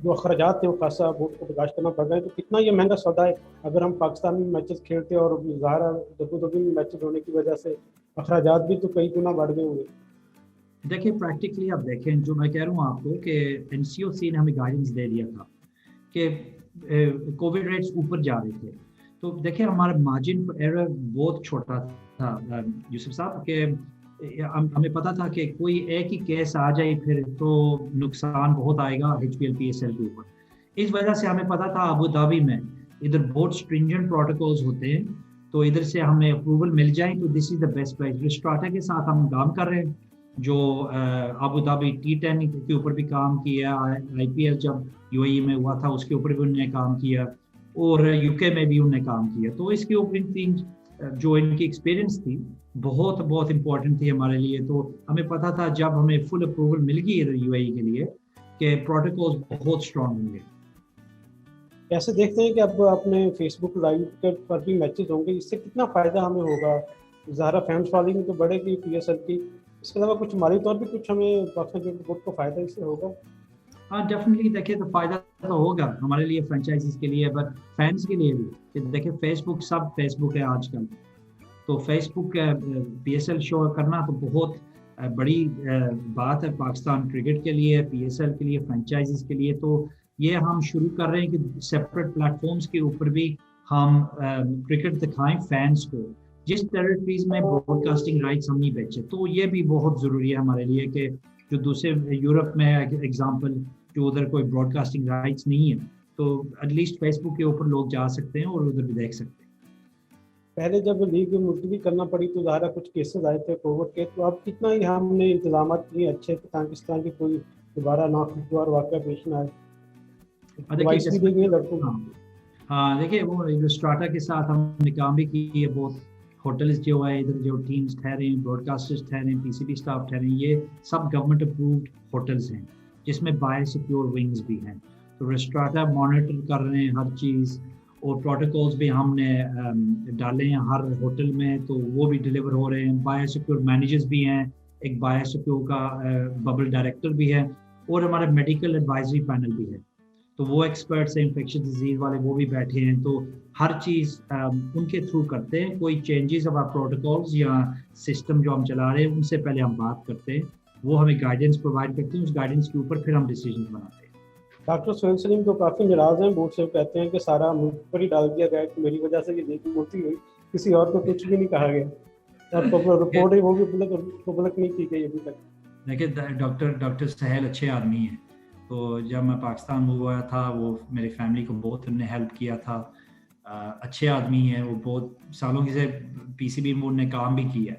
جو اخراجات ہیں وہ خاصا بورڈ کو برداشت کرنا پڑ رہا ہے. تو کتنا یہ مہنگا سودا ہے اگر ہم پاکستان میں میچز کھیلتے ہیں اور ظاہر ابوظہبی میں میچز ہونے کی وجہ سے اخراجات بھی تو کئی گنا بڑھ گئے ہوں گے. دیکھیں پریکٹیکلی آپ دیکھیں جو میں کہہ رہا ہوں آپ کو کہ این سی او سی نے ہمیں گائیڈنس دے دیا تھا کہ کووڈ ریٹس اوپر جا رہے تھے. تو دیکھیں ہمارا مارجن پر ایرر بہت چھوٹا تھا یوسف صاحب کہ ہمیں پتا تھا کہ کوئی ایک ہی کیس آ جائے پھر تو نقصان بہت آئے گا H P L P S L کے اوپر. اس وجہ سے ہمیں پتا تھا ابو ظہبی میں ادھر بہت اسٹرنجنٹ پروٹوکولز ہوتے ہیں تو ادھر سے ہمیں اپروول مل جائیں تو دس از دا بیسٹ پلیس. رسٹراٹا کے ساتھ ہم کام کر رہے ہیں جو ابو ظہبی T10 کے اوپر بھی کام کیا, آئی پی ایل جب یو اے ای میں ہوا تھا اس کے اوپر بھی انہوں نے کام کیا اور یو کے میں بھی انہوں نے کام کیا. تو اس کے اوپر جو ان کی ایکسپیرینس تھی بہت بہت امپورٹنٹ تھی ہمارے لیے. تو ہمیں پتا تھا جب ہمیں فل اپروول مل گئی ادھر یو اے ای کے لیے کہ پروٹوکولز بہت اسٹرانگ ہوں گے. ایسے دیکھتے ہیں کہ اب اپنے فیس بک لائیو پر بھی میچز ہوں گے, اس سے کتنا فائدہ ہمیں ہوگا؟ ظاہر فینس فالوئنگ تو بڑھے گی پی ایس ایل کی, اس کے علاوہ کچھ مالی طور پہ کچھ ہمیں پاکستان کرکٹ بورڈ کو فائدہ اس سے ہوگا؟ ہاں ڈیفینیٹلی دیکھیں تو فائدہ تو ہوگا ہمارے لیے فرینچائزز کے لیے بٹ فینس کے لیے بھی کہ دیکھیں فیس بک سب فیس بک ہے آج کل. تو فیس بک پی ایس ایل شو کرنا تو بہت بڑی بات ہے پاکستان کرکٹ کے لیے, پی ایس ایل کے لیے, فرینچائزز کے لیے. تو یہ ہم شروع کر رہے ہیں کہ سیپریٹ پلیٹ فارمز کے اوپر بھی ہم کرکٹ دکھائیں فینس کو جس ٹیریٹریز میں براڈ کاسٹنگ رائٹس ہم نہیں بیچے. تو یہ بھی بہت ضروری ہے ہمارے لیے کہ جو دوسرے یورپ میں ایگزامپل جو ادھر کوئی براڈ کاسٹنگ رائٹس نہیں ہے تو ایٹ لیسٹ فیس بک کے اوپر لوگ جا سکتے ہیں اور ادھر بھی دیکھ سکتے ہیں. پہلے جب لیگ ملتوی کرنا پڑی تو ظاہر کچھ کیسز آئے تھے کووڈ کے, تو اب کتنا ہی ہم نے انتظامات کیے اچھے تاکہ اس طرح کی کوئی دوبارہ ناخوشگوار واقعہ پیش نہ آئے. ہاں دیکھیے وہ اسٹراٹا کے ساتھ ہم نے کام بھی کی ہے. بہت ہوٹلز جو ہے ادھر جو ٹیمز ٹھہرے ہیں, براڈ کاسٹرز ٹھہرے ہیں, پی سی بی اسٹاف ٹھہرے ہیں, یہ سب گورنمنٹ اپرووڈ ہوٹلز ہیں جس میں بایو سیکیور ونگز بھی ہیں. تو اسٹراٹا مانیٹر کر رہے ہیں ہر چیز اور پروٹوکولز بھی ہم نے ڈالے ہیں ہر ہوٹل میں تو وہ بھی ڈلیور ہو رہے ہیں. بایو سیکیور مینیجرز بھی ہیں, ایک بایو سیکیور کا ببل ڈائریکٹر بھی ہے اور ہمارا میڈیکل ایڈوائزری پینل بھی ہے. تو وہ ایکسپرٹس ہیں انفیکشن ڈیزیز والے وہ بھی بیٹھے ہیں. تو ہر چیز ان کے تھرو کرتے ہیں. کوئی چینجز اب پروٹوکولز یا سسٹم جو ہم چلا رہے ہیں ان سے پہلے ہم بات کرتے ہیں, وہ ہمیں گائیڈنس پرووائڈ کرتے ہیں, اس گائیڈنس کے اوپر پھر ہم ڈیسیجن بناتے ہیں. ڈاکٹر سہیل سلیم تو کافی ناراض ہیں بورڈ سے, کہتے ہیں کہ سارا ملک پر ہی ڈال دیا گیا کہ میری وجہ سے یہ لیگ ملتوی ہوئی, کسی اور کو کچھ بھی نہیں کہا گیا. رپورٹ ہے وہ بھی پبلک نہیں کی گئی ابھی تک. دیکھیں ڈاکٹر سہیل اچھے آدمی ہیں. تو جب میں پاکستان موو ہوا تھا وہ میری فیملی کو بہت انہوں نے ہیلپ کیا تھا. اچھے آدمی ہیں وہ, بہت سالوں سے پی سی بی میں انہوں نے کام بھی کیا ہے.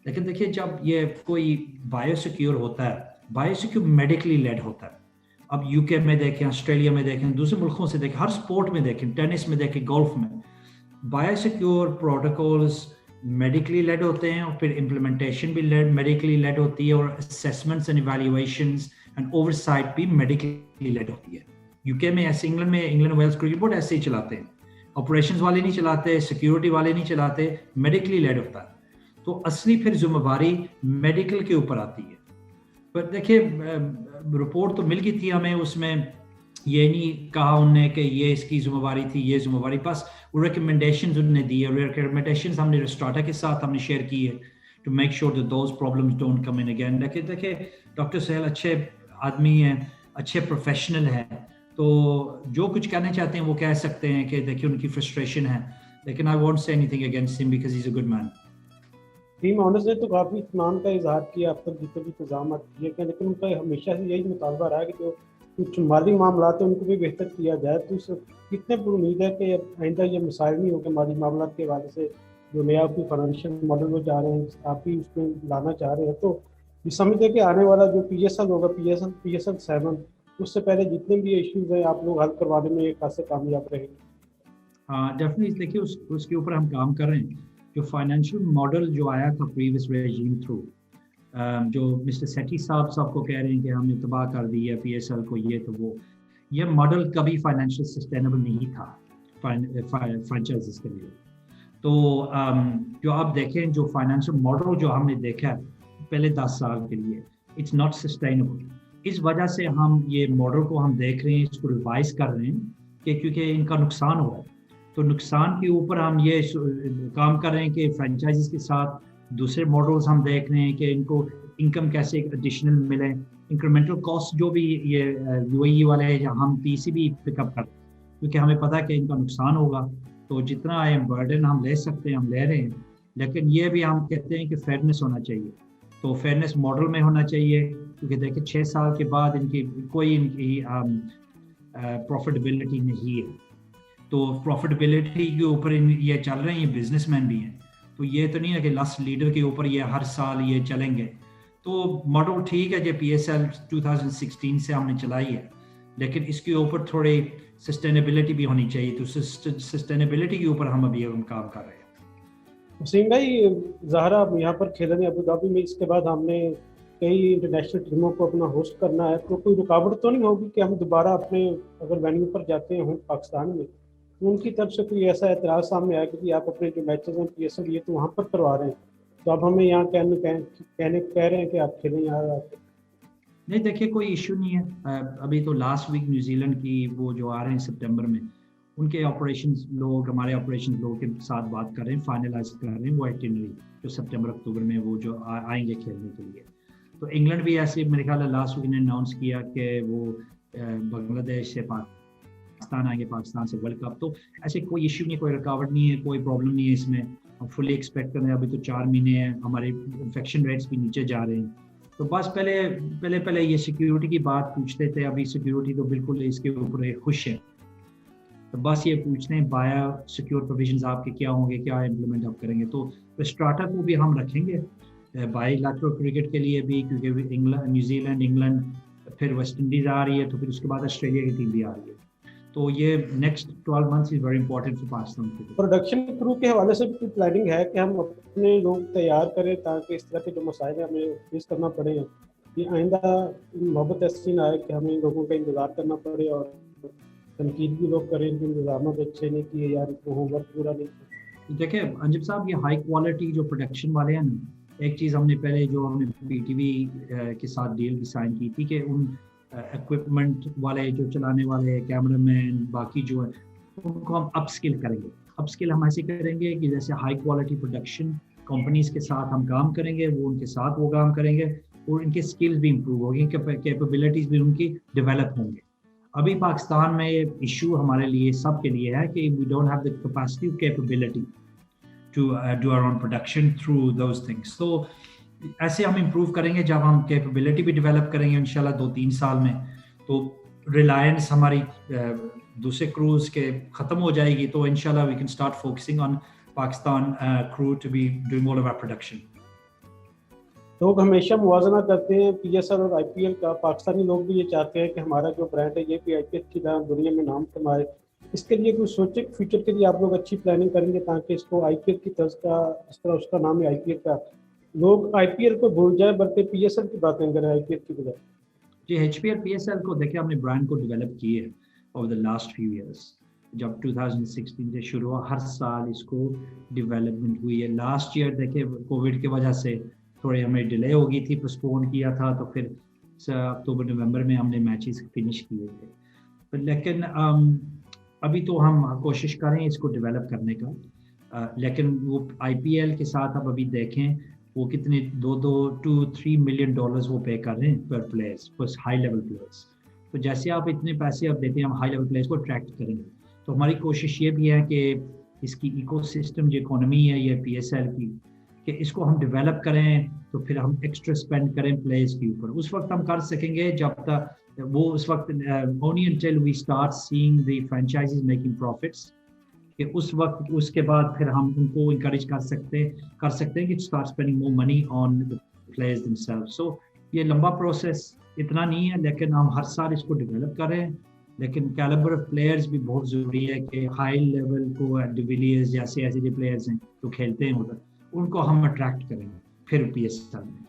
لیکن دیکھیے جب یہ کوئی بایو سیکیور ہوتا ہے, بایو سیکیور میڈیکلی لیڈ ہوتا ہے. اب یو کے میں دیکھیں, آسٹریلیا میں دیکھیں, دوسرے ملکوں سے دیکھیں, ہر سپورٹ میں دیکھیں, ٹینس میں دیکھیں, گولف میں bio secure protocols medically lead ہوتے ہیں اور پھر امپلیمنٹیشن بھی میڈیکلی لیڈ ہوتی ہے اور assessments and evaluations and oversight بھی میڈیکلی لیڈ ہوتی ہے. یو کے میں ایسے انگلینڈ ویلز کرکٹ بورڈ ایسے ہی چلاتے ہیں, آپریشنز والے نہیں چلاتے, سیکیورٹی والے نہیں چلاتے, میڈیکلی لیڈ ہوتا ہے. تو اصلی پھر ذمہ داری میڈیکل کے اوپر آتی ہے. پر دیکھیے رپورٹ تو مل گئی تھی ہمیں, اس میں یہ نہیں کہا انہوں نے کہ یہ اس کی ذمہ داری تھی, یہ ذمہ داری, بس وہ ریکمنڈیشنز انہوں نے دی ہے. ریکمنڈیشنز ہم نے اسٹراٹا کے ساتھ ہم نے شیئر کی ہے to make sure that those problems don't come in again. دیکھیں ڈاکٹر سہیل اچھے آدمی ہیں, اچھے پروفیشنل ہیں, تو جو کچھ کہنا چاہتے ہیں وہ کہہ سکتے ہیں کہ دیکھیں ان کی فرسٹریشن ہے, لیکن I won't say anything against him because he's a good man. Team honours نے تو کافی اطمینان کا اظہار کیا اب تک جتنے بھی انتظامات کیے گئے, لیکن ان کا ہمیشہ سے یہی مطالبہ رہا ہے کہ جو کچھ مالی معاملات ہیں ان کو بھی بہتر کیا جائے. تو اس کتنے پر امید ہے کہ آئندہ یہ مسائل نہیں ہوگا مالی معاملات کے حوالے سے, جو نیا کوئی فائنینشیل ماڈل وہ جا رہے ہیں آپ بھی اس میں لانا چاہ رہے ہیں. تو یہ سمجھتے کہ آنے والا جو پی ایس ایل ہوگا, پی ایس ایل 7, اس سے پہلے جتنے بھی ایشوز ہیں آپ لوگ حل کروانے میں خاصے کامیاب رہیں گے. ہاں ڈیفینیٹلی دیکھیے اس کے اوپر ہم کام کر رہے ہیں. جو فائنینشیل ماڈل جو آیا تھا پریویس ریجیم تھرو, جو مسٹر سیٹھی صاحب کو کہہ رہے ہیں کہ ہم نے تباہ کر دی ہے پی ایس ایل کو, یہ تو وہ, یہ ماڈل کبھی فائنینشیل سسٹینیبل نہیں تھا فرینچائزز کے لیے. تو جو آپ دیکھیں جو فائنینشیل ماڈل جو ہم نے دیکھا ہے پہلے 10 سال کے لیے, اٹس ناٹ سسٹینیبل. اس وجہ سے ہم یہ ماڈل کو ہم دیکھ رہے ہیں, اس کو ریوائز کر رہے ہیں کہ کیونکہ ان کا نقصان ہو رہا ہے, تو نقصان کے اوپر ہم یہ کام کر رہے ہیں کہ فرینچائزز کے ساتھ دوسرے ماڈلز ہم دیکھ رہے ہیں کہ ان کو انکم کیسے ایڈیشنل ملے, انکریمنٹل کاسٹ جو بھی یہ یو اے ای والے ہیں ہم پی سی بھی پک اپ کرتے ہیں کیونکہ ہمیں پتہ ہے کہ ان کا نقصان ہوگا, تو جتنا برڈن ہم لے سکتے ہیں ہم لے رہے ہیں, لیکن یہ بھی ہم کہتے ہیں کہ فیئرنیس ہونا چاہیے, تو فیئرنیس ماڈل میں ہونا چاہیے کیونکہ دیکھیں 6 سال کے بعد ان کی کوئی ان کی پروفیٹیبلٹی نہیں ہے, تو پروفیٹیبلٹی کے اوپر یہ چل رہے ہیں, یہ بزنس مین بھی ہیں, تو یہ تو نہیں ہے کہ لاسٹ لیڈر کے اوپر یہ ہر سال یہ چلیں گے. تو ماڈل ٹھیک ہے جو پی ایس ایل 2016 سے ہم نے چلائی ہے, لیکن اس کے اوپر تھوڑی سسٹینیبلٹی بھی ہونی چاہیے, تو سسٹینیبلٹی کے اوپر ہم ابھی کام کر رہے ہیں. حسین بھائی, ظاہرہ آپ یہاں پر کھیل رہے ہیں ابو دھابی میں, اس کے بعد ہم نے کئی انٹرنیشنل ٹیموں کو اپنا ہوسٹ کرنا ہے, تو کوئی رکاوٹ تو نہیں ہوگی کہ ہم دوبارہ اپنے اگر وینیو پر جاتے ہیں پاکستان میں, تو ان کی طرف سے کوئی ایسا اعتراض سامنے آیا کہ آپ اپنے جو میچز ہیں پی ایس ایل یہ تو وہاں پر کروا رہے ہیں, تو اب ہمیں یہاں کہہ رہے ہیں کہ آپ کھیلیں یہاں آ کے؟ نہیں دیکھیے کوئی ایشو نہیں ہے, ابھی تو لاسٹ ویک نیوزی لینڈ کی وہ جو آ رہے ہیں سپٹمبر میں, ان کے آپریشنز لوگ ہمارے آپریشنز لوگوں کے ساتھ بات کر رہے ہیں, فائنلائز کر رہے ہیں وہ ایٹنری جو سپٹمبر اکتوبر میں وہ جو آئیں گے کھیلنے کے لیے. تو انگلینڈ بھی ایسے میرے خیال ہے لاسٹ ویک نے اناؤنس کیا کہ وہ بنگلہ دیش سے پاکستان آئیں گے, پاکستان سے ورلڈ کپ, تو ایسے کوئی ایشو نہیں, کوئی رکاوٹ نہیں ہے, کوئی پرابلم نہیں ہے اس میں. ہم فلی ایکسپیکٹ کر رہے ہیں, ابھی تو 4 مہینے ہیں, ہمارے انفیکشن ریٹس بھی نیچے جا رہے ہیں, تو بس پہلے یہ سیکیورٹی کی بات پوچھتے تھے, ابھی سیکیورٹی تو بالکل اس کے اوپر خوش ہے, تو بس یہ پوچھتے ہیں بایا سیکیور پروویژنز آپ کے کیا ہوں گے, کیا امپلیمنٹ آپ کریں گے. تو اسٹارٹر کو بھی ہم رکھیں گے بائی لیٹرل کرکٹ کے لیے بھی, کیونکہ نیوزی لینڈ, انگلینڈ, پھر ویسٹ انڈیز آ رہی ہے, تو پھر اس کے بعد آسٹریلیا کی ٹیم بھی آ رہی ہے, تو یہ next 12 months is very important for Pakistan. Production کرو کے حوالے سے بھی پلاننگ ہے کہ ہم اپنے لوگ تیار کریں تاکہ اس طرح کے جو مسائل ہیں ہمیں فیس کرنا پڑے, یہ آئندہ محبت ایسی نہ آئے کہ ہمیں لوگوں کا انتظار کرنا پڑے اور تنقید بھی لوگ کریں کہ انتظامات اچھے نہیں کیے, یار وہ ہوم ورک پورا نہیں کیا. دیکھیں انجب صاحب, یہ ہائی کوالٹی جو پروڈکشن والے ہیں نا, ایک چیز ہم نے پہلے جو ہم نے پی ٹی وی کے ساتھ ڈیل بھی سائن کی تھی کہ ان ایکوپمنٹ والے جو چلانے والے کیمرہ مین باقی جو ہے ان کو ہم اپ اسکل کریں گے. اپ اسکل ہم ایسے کریں گے کہ جیسے ہائی کوالٹی پروڈکشن کمپنیز کے ساتھ ہم کام کریں گے, وہ ان کے ساتھ وہ کام کریں گے, اور ان کے اسکلز بھی امپروو ہوگی, کیپیبلٹیز بھی ان کی ڈیولپ ہوں گے. ابھی پاکستان میں ایشو ہمارے لیے سب کے لیے ہے کہ we don't have the capacity capability to do our own production through those things. تو ایسے ہم امپروو کریں گے جب ہم کیپیبلٹی بھی ڈیولپ کریں گے انشاءاللہ 2-3 سال میں, تو ریلائنس ہماری دوسرے کروز کے ختم ہو جائے گی, تو انشاءاللہ we can start focusing on Pakistan کرو to be doing all of our production. لوگ ہمیشہ موازنہ کرتے ہیں پی ایس ایل اور آئی پی ایل کا, پاکستانی لوگ بھی یہ چاہتے ہیں کہ ہمارا جو برانڈ ہے یہ بھی آئی پی ایل کی طرح دنیا میں نام کمائے. اس کے لیے کوئی سوچے فیوچر کے لیے آپ لوگ اچھی پلاننگ کریں گے تاکہ اس کو آئی پی ایل کی طرز کا, اس طرح اس کا نام ہے آئی پی ایل کا, لوگ آئی پی ایل کو بھول جائیں بلکہ پی ایس ایل کی باتیں کریں آئی پی ایل کی بجائے. G H P L P S L کو دیکھیں ہم نے برانڈ کو ڈیولپ کی ہے over the last few years, جب 2016 سے شروع ہوا ہر سال اس کو ڈیولپمنٹ ہوئی ہے. لاسٹ ایئر دیکھیں کووڈ کی وجہ سے تھوڑے ہمیں ڈیلے ہو گئی تھی, پوسٹپون کیا تھا, تو پھر اکتوبر نومبر میں ہم نے میچز فنش کیے تھے, لیکن ابھی تو ہم کوشش کریں اس کو ڈیولپ کرنے کا. لیکن وہ آئی پی ایل کے ساتھ اب ابھی دیکھیں وہ کتنے 2-3 ملین ڈالرز وہ پے کر رہے ہیں پر پلیئرس, بس ہائی لیول پلیئرس. تو جیسے آپ اتنے پیسے آپ دیتے ہیں, ہم ہائی لیول پلیئرس کو اٹریکٹ کریں گے. تو ہماری کوشش یہ بھی ہے کہ اس کی ایکو سسٹم جو اکانومی ہے یہ پی ایس ایل کی, کہ اس کو ہم ڈیولپ کریں, تو پھر ہم ایکسٹرا اسپینڈ کریں پلیئرس کے اوپر. اس وقت ہم کر سکیں گے جب تک وہ اس وقت only until we start seeing the franchises making profits, کہ اس وقت اس کے بعد پھر ہم ان کو انکریج کر سکتے ہیں کہ start spending more money on the players themselves. سو یہ لمبا پروسیس اتنا نہیں ہے, لیکن ہم ہر سال اس کو ڈیولپ کریں. لیکن کیلیبر آف پلیئرز بھی بہت ضروری ہے کہ ہائی لیول کو ڈیویلیئرز جیسے ایسے جو پلیئرز ہیں جو کھیلتے ہیں ادھر, ان کو ہم اٹریکٹ کریں گے پھر پی ایس ایل میں.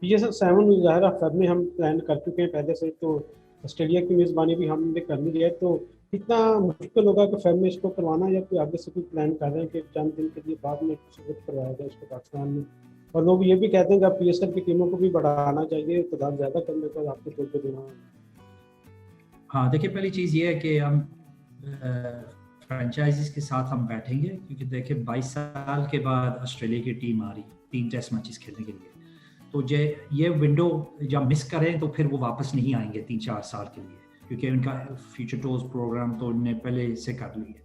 پی ایس ایل 7 ظاہرہ فیب میں ہم پلان کر چکے ہیں پہلے سے, تو آسٹریلیا کی میزبانی بھی ہم نے کر لی ہے. تو کتنا مشکل ہوگا کہ فیب میں اس کو کروانا, یا کوئی آگے سے کوئی پلان کر رہے ہیں کہ چند دن کے لیے بعد میں کسی وقت کروایا جائے اس کو پاکستان میں؟ اور لوگ یہ بھی کہتے ہیں کہ پی ایس ایل کی ٹیموں کو بھی بڑھانا چاہیے، اقتدار زیادہ کرنے کا آپ کے طور پہ دینا. ہاں دیکھیں، پہلی چیز یہ ہے کہ ہم فرینچائزز کے ساتھ ہم بیٹھیں گے، کیونکہ دیکھیں 22 سال کے بعد آسٹریلیا کی ٹیم آ رہی 3 ٹیسٹ میچز کھیلنے کے لیے، تو یہ ونڈو جب مس کریں تو پھر وہ واپس نہیں آئیں گے 3-4 سال کے لیے، کیونکہ ان کا فیوچر ٹورز پروگرام تو انہوں نے پہلے سے کر لی ہے.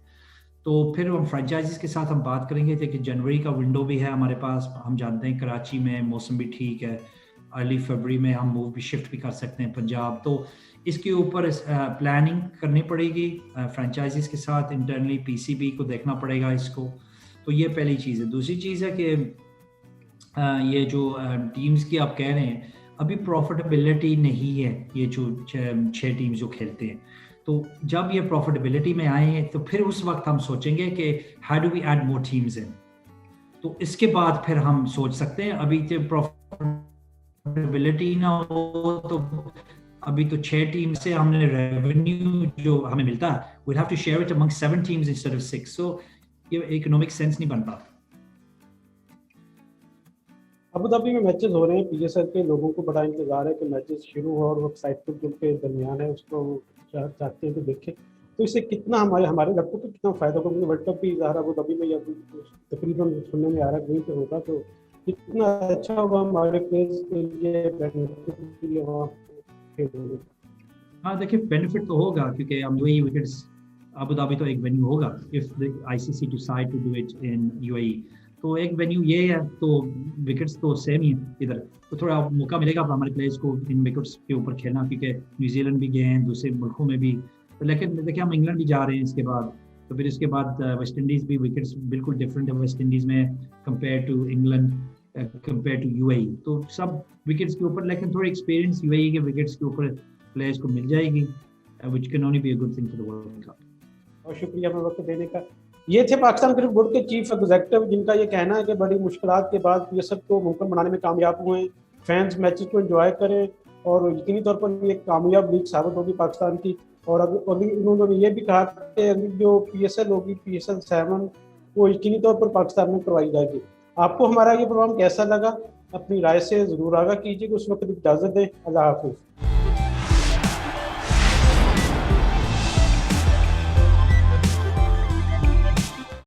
تو پھر ہم فرینچائزز کے ساتھ ہم بات کریں گے کہ جنوری کا ونڈو بھی ہے ہمارے پاس. ہم جانتے ہیں کراچی میں موسم بھی ٹھیک ہے، ارلی فیبرری میں ہم موو بھی شفٹ بھی کر سکتے ہیں پنجاب. تو اس کے اوپر پلاننگ کرنی پڑے گی فرینچائزز کے ساتھ، انٹرنلی پی سی بی کو دیکھنا پڑے گا اس کو. تو یہ پہلی چیز ہے. دوسری چیز ہے کہ یہ جو ٹیمز کی آپ کہہ رہے ہیں، ابھی پروفیٹیبلٹی نہیں ہے یہ جو 6 ٹیمز جو کھیلتے ہیں. تو جب یہ پروفیٹیبلٹی میں آئیں گے تو پھر اس وقت ہم سوچیں گے کہ how do we add more teams in. تو اس کے بعد پھر ہم سوچ سکتے ہیں. ابھی تو پروفیٹیبلٹی نہ ہو تو ابھی تو 6 ٹیم سے ہم نے ریونیو جو ہمیں ملتا ہے we'll have to share it among 7 teams instead of 6. so یہ اکنامک سینس نہیں بن پاتا. ابو ظہبی میں میچز ہو رہے ہیں، پی ایس ایل کے لوگوں کو بڑا انتظار ہے کہ میچز شروع ہو اور وہ ایکسائٹمنٹ جو کے درمیان ہے اس کو چاہتے ہیں کہ دیکھیں. تو اس سے کتنا ہمارے لڑکوں کو کتنا فائدہ ہوگا؟ ورلڈ کپ بھی ظاہر ابو ظہبی میں تقریباً سننے میں آ رہا ہے وہیں پہ ہوگا، تو کتنا اچھا ہوگا ہمارے پلیئرز کے لیے وہاں. ہاں دیکھیں بینیفٹ تو ہوگا، کیونکہ اب UAE وکٹس ابو ظہبی تو ایک وینیو ہوگا if the ICC decide to do it in UAE. تو ایک وینیو یہ ہے، تو وکٹس تو سیم ہی ہیں ادھر، تو تھوڑا موقع ملے گا ہمارے پلیئرس کو ان وکٹس کے اوپر کھیلنا، کیونکہ نیوزی لینڈ بھی گئے ہیں دوسرے ملکوں میں بھی. لیکن دیکھیں ہم انگلینڈ بھی جا رہے ہیں اس کے بعد، تو پھر اس کے بعد ویسٹ انڈیز بھی وکٹس بالکل ڈفرینٹ ہے ویسٹ انڈیز میں compare to England compare to UAE. تو سب وکٹس کے اوپر، لیکن تھوڑی ایکسپیرینس UAE کے وکٹس کے اوپر پلیئرس کو مل جائے گی which can only be a good thing for the World Cup. بہت شکریہ ہمیں وقت دینے کا. یہ تھے پاکستان کرکٹ بورڈ کے چیف ایگزیکٹو، جن کا یہ کہنا ہے کہ بڑی مشکلات کے بعد پی ایس ایل کو ممکن بنانے میں کامیاب ہوئے ہیں. فینس میچز کو انجوائے کریں اور یقینی طور پر یہ کامیاب لیگ ثابت ہوگی پاکستان کی. اور ابھی انہوں نے یہ بھی کہا کہ جو پی ایس ایل ہوگی PSL 7 وہ یقینی طور پر پاکستان میں کروائی جائے گی. آپ کو ہمارا یہ پروگرام کیسا لگا؟ اپنی رائے سے ضرور آگاہ کیجیے. اس وقت اجازت دیں. اللہ حافظ.